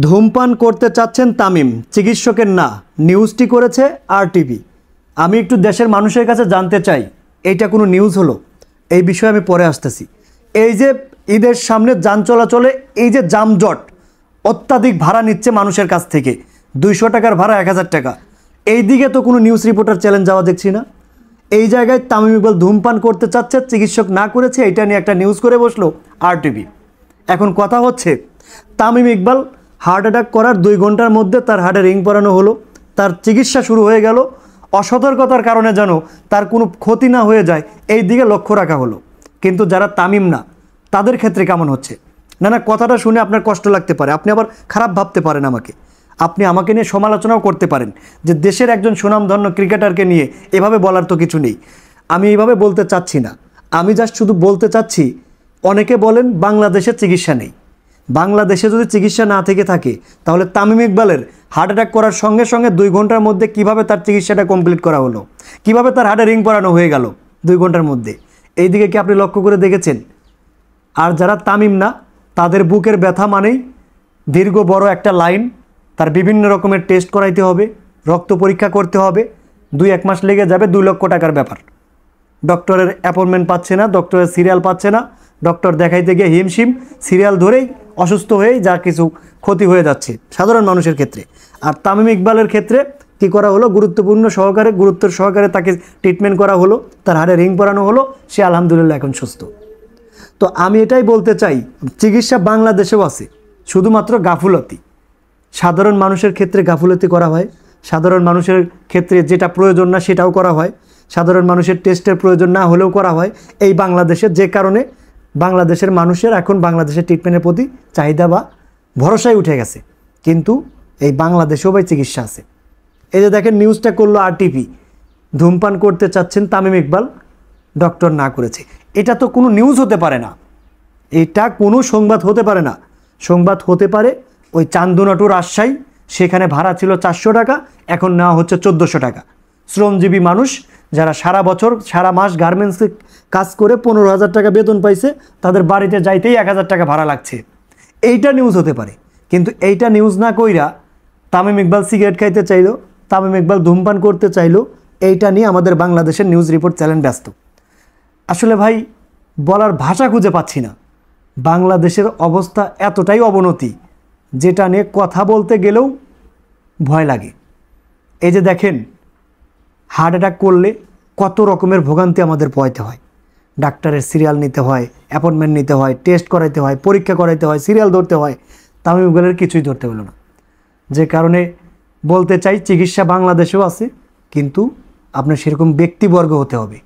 ধূমপান করতে চাচ্ছেন তামিম, চিকিৎসকের না, নিউজটি করেছে আরটিভি। আমি একটু দেশের মানুষের কাছে জানতে চাই, এইটা কোনো নিউজ হলো? এই বিষয়ে আমি পরে আসতেছি। এই যে ঈদের সামনে যান চলাচলে এই যে যানজট, অত্যাধিক ভাড়া নিচ্ছে মানুষের কাছ থেকে, 200 টাকার ভাড়া 1000 টাকা, এই দিকে তো কোনো নিউজ রিপোর্টার চ্যালেঞ্জ যাওয়া দেখছি না। এই জায়গায় তামিম ইকবাল ধূমপান করতে চাচ্ছে, চিকিৎসক না করেছে, এটা নিয়ে একটা নিউজ করে বসলো আরটিভি। এখন কথা হচ্ছে, তামিম ইকবাল হার্ট অ্যাটাক করার 2 ঘন্টার মধ্যে তার হার্টে রিং পরানো হলো, তার চিকিৎসা শুরু হয়ে গেল। অসতর্কতার কারণে যেন তার কোনো ক্ষতি না হয়ে যায় এই দিকে লক্ষ্য রাখা হলো। কিন্তু যারা তামিম না, তাদের ক্ষেত্রে কেমন হচ্ছে? না না, কথাটা শুনে আপনার কষ্ট লাগতে পারে, আপনি আবার খারাপ ভাবতে পারেন আপনি আমাকে নিয়ে সমালোচনাও করতে পারেন যে দেশের একজন সুনামধন্য ক্রিকেটারকে নিয়ে এভাবে বলার তো কিছু নেই। আমি এইভাবে বলতে চাচ্ছি না, আমি জাস্ট শুধু বলতে চাচ্ছি, অনেকে বলেন বাংলাদেশে চিকিৎসা নেই। বাংলাদেশে যদি চিকিৎসা না থেকে থাকে, তাহলে তামিম ইকবালের হার্ট অ্যাটাক করার সঙ্গে সঙ্গে 2 ঘন্টার মধ্যে কিভাবে তার চিকিৎসাটা কমপ্লিট করা হলো, কিভাবে তার হার্টে রিং পরানো হয়ে গেল 2 ঘন্টার মধ্যে? এই দিকে কি আপনি লক্ষ্য করে দেখেছেন? আর যারা তামিম না, তাদের বুকের ব্যথা মানেই দীর্ঘ বড় একটা লাইন, তার বিভিন্ন রকমের টেস্ট করাইতে হবে, রক্ত পরীক্ষা করতে হবে, 2-1 মাস লেগে যাবে, 2 লক্ষ টাকার ব্যাপার। ডক্টরের অ্যাপয়েন্টমেন্ট পাচ্ছে না, ডক্টরের সিরিয়াল পাচ্ছে না, ডক্টর দেখাইতে গিয়ে হিমশিম, সিরিয়াল ধরেই অসুস্থ হয়েই যা কিছু ক্ষতি হয়ে যাচ্ছে সাধারণ মানুষের ক্ষেত্রে। আর তামিম ইকবালের ক্ষেত্রে কী করা হলো, গুরুত্বের সহকারে তাকে ট্রিটমেন্ট করা হলো, তার হাড়ে রিং পরানো হলো, সে আলহামদুলিল্লাহ এখন সুস্থ। তো আমি এটাই বলতে চাই, চিকিৎসা বাংলাদেশেও আছে, শুধুমাত্র গাফুলতি, সাধারণ মানুষের ক্ষেত্রে গাফুলতি করা হয়, সাধারণ মানুষের ক্ষেত্রে যেটা প্রয়োজন না সেটাও করা হয়, সাধারণ মানুষের টেস্টের প্রয়োজন না হলেও করা হয় এই বাংলাদেশের, যে কারণে বাংলাদেশের মানুষের এখন বাংলাদেশের ট্রিটমেন্টের প্রতি চাহিদা বা ভরসাই উঠে গেছে। কিন্তু এই বাংলাদেশেও ভাই চিকিৎসা আছে। এই যে দেখেন, নিউজটা করলো আরটিভি, ধূমপান করতে চাচ্ছেন তামিম ইকবাল, ডক্টর না করেছে। এটা তো কোনো নিউজ হতে পারে না, এটা কোনো সংবাদ হতে পারে না। সংবাদ হতে পারে ওই চান্দনা টু রাজশাহী, সেখানে ভাড়া ছিল 400 টাকা, এখন নেওয়া হচ্ছে 1400 টাকা। শ্রমজীবী মানুষ যারা সারা বছর সারা মাস গার্মেন্টসে কাজ করে 15,000 টাকা বেতন পাইছে, তাদের বাড়িতে যাইতেই 1000 টাকা ভাড়া লাগছে। এইটা নিউজ হতে পারে, কিন্তু এইটা নিউজ না কইরা তামিম ইকবাল সিগারেট খাইতে চাইলো, তামিম ইকবাল ধূমপান করতে চাইলো, এইটা নিয়ে আমাদের বাংলাদেশের নিউজ রিপোর্ট চ্যানেল ব্যস্ত। আসলে ভাই বলার ভাষা খুঁজে পাচ্ছি না। বাংলাদেশের অবস্থা এতটাই অবনতি, যেটা নিয়ে কথা বলতে গেলেও ভয় লাগে। এই যে দেখেন, হার্ট অ্যাটাক করলে কত রকমের ভোগান্তি আমাদের পোহাইতে হয়। ডাক্তারের সিরিয়াল নিতে হয়, অ্যাপয়েন্টমেন্ট নিতে হয়, টেস্ট করাইতে হয়, পরীক্ষা করাইতে হয়, সিরিয়াল ধরতে হয়। তামিম ইকবালের কিছুই ধরতে হলো না। যে কারণে বলতে চাই, চিকিৎসা বাংলাদেশেও আছে, কিন্তু আপনার সেরকম ব্যক্তিবর্গ হতে হবে।